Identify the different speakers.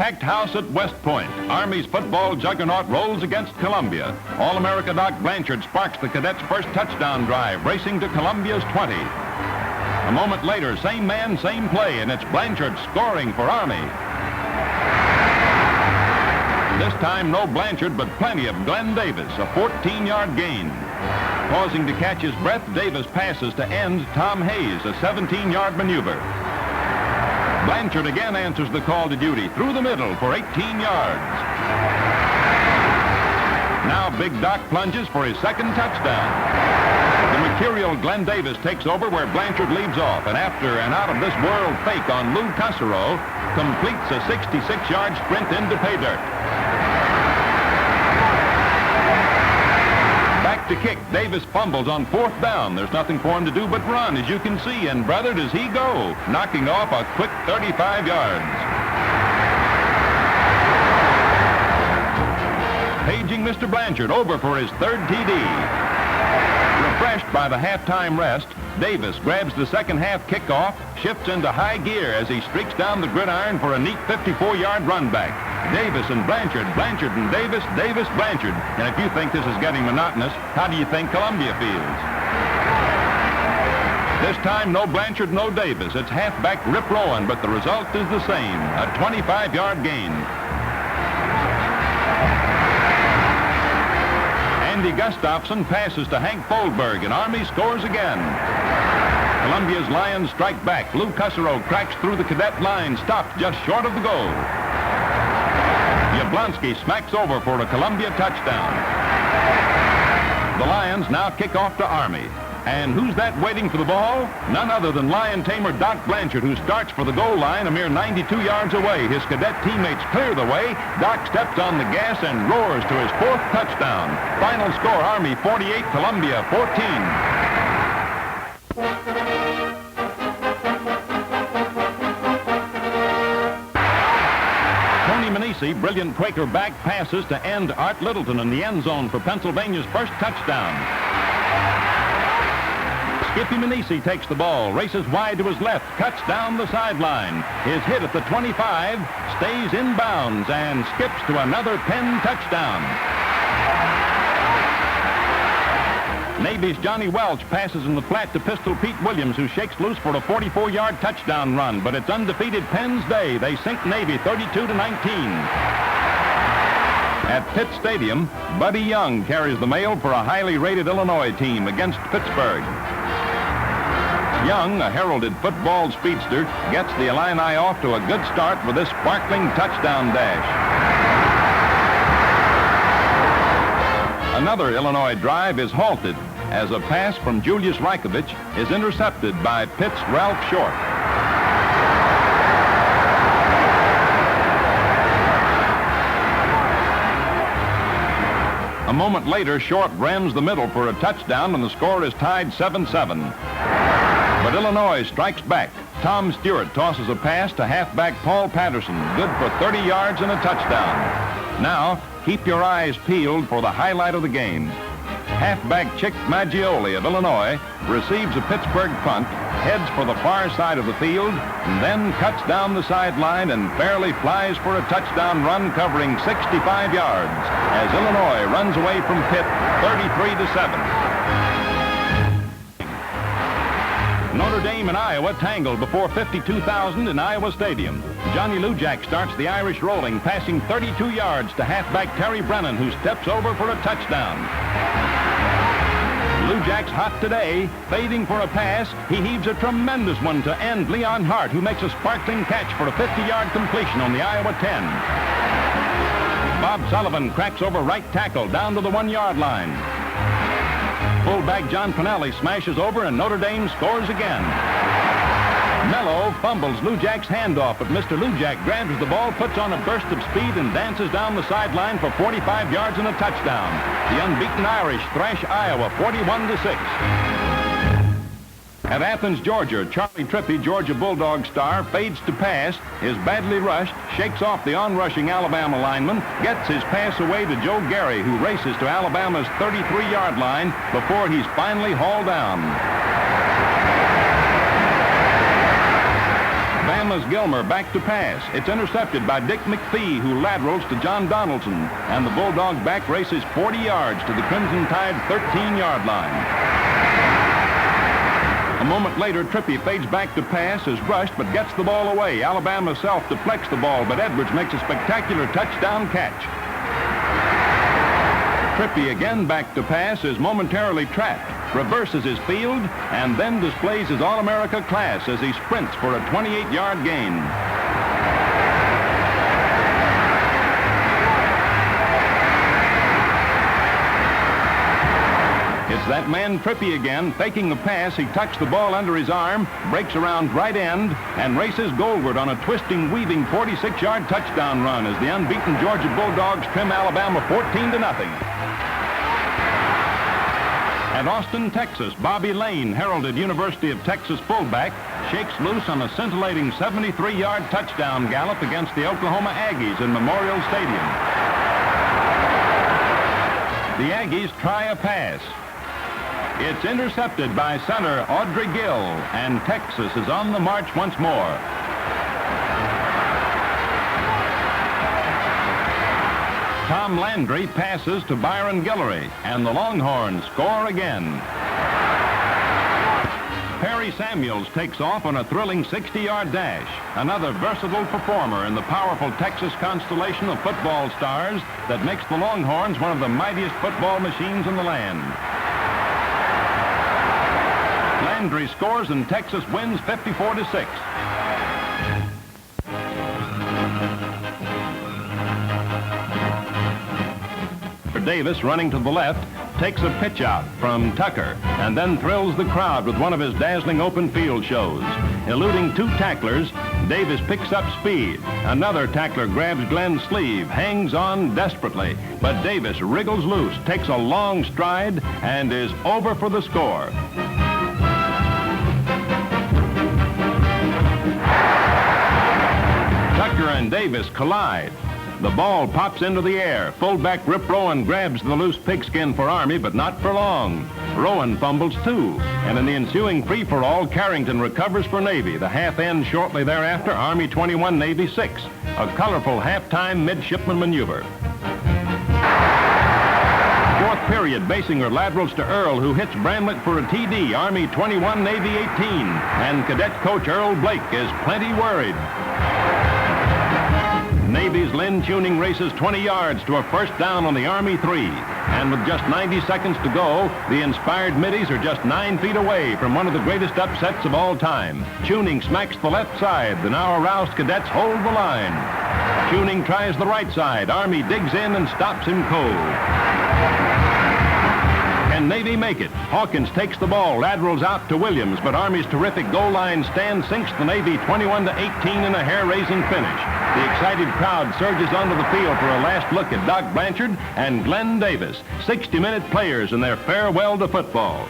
Speaker 1: packed house at West Point. Army's football juggernaut rolls against Columbia. All-America Doc Blanchard sparks the Cadets' first touchdown drive, racing to Columbia's 20. A moment later, same man, same play, and it's Blanchard scoring for Army. This time, no Blanchard, but plenty of Glenn Davis, a 14-yard gain. Pausing to catch his breath, Davis passes to end Tom Hayes, a 17-yard maneuver. Blanchard again answers the call to duty through the middle for 18 yards. Now Big Doc plunges for his second touchdown. The mercurial Glenn Davis takes over where Blanchard leaves off, and after an out-of-this-world fake on Lou Cussero, completes a 66-yard sprint into pay dirt. Back to kick. Davis fumbles on fourth down. There's nothing for him to do but run, as you can see, and brother, does he go, knocking off a quick 35 yards. Paging Mr. Blanchard over for his third TD. Refreshed by the halftime rest, Davis grabs the second half kickoff, shifts into high gear as he streaks down the gridiron for a neat 54-yard run back. Davis and Blanchard, Blanchard and Davis, Davis, Blanchard. And if you think this is getting monotonous, how do you think Columbia feels? This time, no Blanchard, no Davis. It's halfback Rip Rowan, but the result is the same, a 25-yard gain. Andy Gustafson passes to Hank Foldberg, and Army scores again. Columbia's Lions strike back. Lou Cussero cracks through the cadet line, stopped just short of the goal. Yablonsky smacks over for a Columbia touchdown. The Lions now kick off to Army. And who's that waiting for the ball? None other than Lion tamer Doc Blanchard, who starts for the goal line a mere 92 yards away. His cadet teammates clear the way. Doc steps on the gas and roars to his fourth touchdown. Final score, Army 48, Columbia 14. Brilliant Quaker back passes to end Art Littleton in the end zone for Pennsylvania's first touchdown. Skippy Manisi takes the ball, races wide to his left, cuts down the sideline. His hit at the 25, stays in bounds, and skips to another Penn touchdown. Navy's Johnny Welch passes in the flat to Pistol Pete Williams, who shakes loose for a 44-yard touchdown run. But it's undefeated Penn's day. They sink Navy 32-19. At Pitt Stadium, Buddy Young carries the mail for a highly rated Illinois team against Pittsburgh. Young, a heralded football speedster, gets the Illini off to a good start with this sparkling touchdown dash. Another Illinois drive is halted as a pass from Julius Reikovich is intercepted by Pitt's Ralph Short. A moment later, Short rams the middle for a touchdown, and the score is tied 7-7. But Illinois strikes back. Tom Stewart tosses a pass to halfback Paul Patterson, good for 30 yards and a touchdown. Now, keep your eyes peeled for the highlight of the game. Halfback Chick Maggioli of Illinois receives a Pittsburgh punt, heads for the far side of the field, and then cuts down the sideline and fairly flies for a touchdown run covering 65 yards as Illinois runs away from Pitt 33-7. Notre Dame and Iowa tangled before 52,000 in Iowa Stadium. Johnny Lujack starts the Irish rolling, passing 32 yards to halfback Terry Brennan, who steps over for a touchdown. Lujack's hot today, fading for a pass. He heaves a tremendous one to end Leon Hart, who makes a sparkling catch for a 50-yard completion on the Iowa 10. Bob Sullivan cracks over right tackle down to the 1-yard line. Fullback John Pinelli smashes over, and Notre Dame scores again. Mello fumbles Lujack's handoff, but Mr. Lujack grabs the ball, puts on a burst of speed, and dances down the sideline for 45 yards and a touchdown. The unbeaten Irish thrash Iowa 41-6. At Athens, Georgia, Charlie Trippi, Georgia Bulldog star, fades to pass, is badly rushed, shakes off the on-rushing Alabama lineman, gets his pass away to Joe Gary, who races to Alabama's 33-yard line before he's finally hauled down. Van Alabama's Gilmer back to pass. It's intercepted by Dick McPhee, who laterals to John Donaldson, and the Bulldog back races 40 yards to the Crimson Tide 13-yard line. A moment later, Trippy fades back to pass, is rushed, but gets the ball away. Alabama self-deflects the ball, but Edwards makes a spectacular touchdown catch. Trippy again back to pass, is momentarily trapped, reverses his field, and then displays his All-America class as he sprints for a 28-yard gain. It's that man Trippy again, faking the pass. He tucks the ball under his arm, breaks around right end, and races goalward on a twisting, weaving 46-yard touchdown run as the unbeaten Georgia Bulldogs trim Alabama 14-0. At Austin, Texas, Bobby Lane, heralded University of Texas fullback, shakes loose on a scintillating 73-yard touchdown gallop against the Oklahoma Aggies in Memorial Stadium. The Aggies try a pass. It's intercepted by center Audrey Gill, and Texas is on the march once more. Tom Landry passes to Byron Guillory, and the Longhorns score again. Perry Samuels takes off on a thrilling 60-yard dash, another versatile performer in the powerful Texas constellation of football stars that makes the Longhorns one of the mightiest football machines in the land. Landry scores and Texas wins 54-6. Davis, running to the left, takes a pitch out from Tucker and then thrills the crowd with one of his dazzling open field shows. Eluding two tacklers, Davis picks up speed. Another tackler grabs Glenn's sleeve, hangs on desperately, but Davis wriggles loose, takes a long stride, and is over for the score. Tucker and Davis collide. The ball pops into the air. Fullback Rip Rowan grabs the loose pigskin for Army, but not for long. Rowan fumbles too, and in the ensuing free-for-all, Carrington recovers for Navy. The half end shortly thereafter, Army 21, Navy 6. A colorful halftime midshipman maneuver. Fourth period, Basinger laterals to Earl, who hits Bramlett for a TD. Army 21, Navy 18. And cadet coach Earl Blaik is plenty worried. Navy's Lynn Tuning races 20 yards to a first down on the Army 3. And with just 90 seconds to go, the inspired middies are just 9 feet away from one of the greatest upsets of all time. Tuning smacks the left side. The now aroused cadets hold the line. Tuning tries the right side. Army digs in and stops him cold. Can Navy make it? Hawkins takes the ball, laterals out to Williams, but Army's terrific goal line stand sinks the Navy 21-18 in a hair-raising finish. The excited crowd surges onto the field for a last look at Doc Blanchard and Glenn Davis, 60-minute players in their farewell to football.